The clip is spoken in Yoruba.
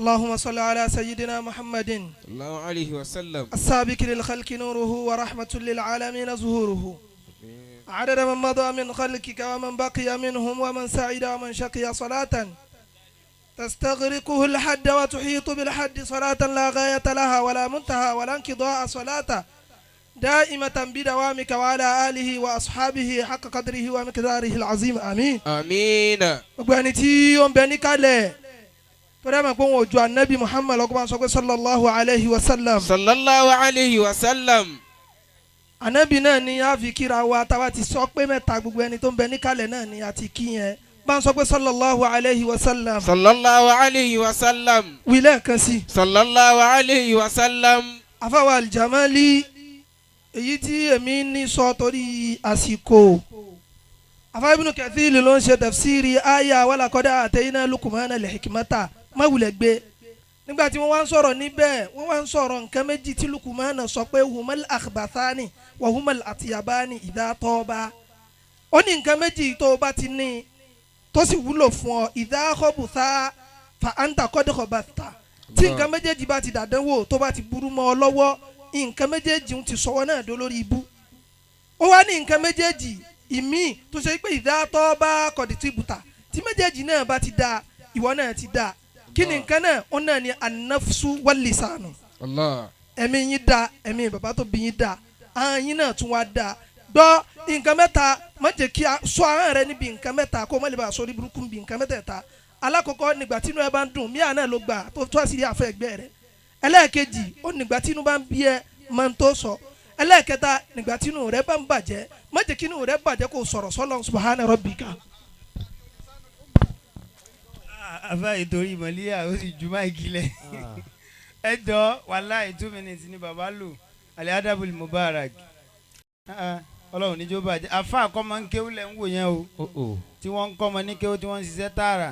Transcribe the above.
اللهم صل على سيدنا محمد الله عليه وسلم السابق للخلق نوره ورحمة للعالمين ظهوره عدد من مضى من خلقك ومن بقي منهم ومن سعد ومن شقي صلاة تستغرقه الحد وتحيط بالحد صلاة لا غاية لها ولا منتهى ولا انقضاء صلاة دائمة بدوامك وعلى آله وأصحابه حق قدره ومقداره العظيم آمين آمين. وبانتي يوم بني كالي فرما كون وجو النبي محمد صلى الله عليه وسلم صلى الله عليه وسلم. Ànábì náà ni a fi kíra wa táwa ti sọ pé mẹ́ta gbogbo ẹni tó ń bẹ níkàlẹ̀ náà ni a ti kí yẹn bá ń sọ pé sallallahu alayhi wa sallam. sallallahu alayhi wa sallam. wílẹ̀ kan sí. sallallahu alayhi wa sallam. afáwa aljamali èyí tí èmi ní sọ torí àsìkò afáwa ibnu kathir ló ń ṣe tafsiri aya wala qad atayna luqmana al-hikmata máwùlẹ̀ gbé nígbà tí wọ́n wá ń sọ̀rọ̀ níbẹ̀ wọ́n wá ń sọ̀rọ̀ nǹkan méjì tí lukumana sọ pé humal akhbathani wa humal atiyabani idha toba ó ní nǹkan méjì tó o bá ti ní tó sì wúlò fún ọ idha khabutha fa anta qad khabathta tí nǹkan méjèèjì bá ti dàdánwò tó bá ti burú mọ́ ọ lọ́wọ́ nǹkan méjèèjì ń ti sọ̀wọ́ náà dó lórí ibú ó wá ní nǹkan méjèèjì ìmí tó ṣe pé idha toba qad tibuta tí méjèèjì náà bá ti dá ìwọ náà ti dá kini nǹkan náà ó náà ní an-nafsu wal-lisanu. Allah. ẹ̀mí yín da ẹ̀mí bàbá tó bí yín da ahọ́n yín náà tún wá da gbọ́ nǹkan mẹ́ta má jẹ́ kí a sọ ahọ́n rẹ níbi nǹkan mẹ́ta kó má lè bá a sọ ní burúkú níbi nǹkan mẹ́tẹ̀ẹ̀ta alákọ̀ọ́kọ́ nígbà tí inú ẹ bá ń dùn míà náà ló gbà tó tó àṣírí àfẹ́ ẹgbẹ́ rẹ ẹlẹ́ẹ̀kejì ó nígbà tí inú bá ń bí ẹ máa ń tó sọ ẹlẹ́ẹ̀kẹta nígbà tí inú rẹ bá ń bàjẹ́ má jẹ́ kí inú rẹ bàjẹ́ kó sọ̀rọ̀ sọ́lọ́ subhana rabbika. afa ìtorí ìmọ̀lẹ́yà ó sì ju máìkì lẹ̀ ẹ jọ wàláì 2 minutes ni bàbá lò Al-Adabul Mubarak ọlọ́run níjó bàjẹ́ afa àkọ́mọ ń kéwú lẹ̀ ń wò yẹn o tí wọ́n ń kọ́mọ ní kéwú tí wọ́n ń ṣiṣẹ́ tààrà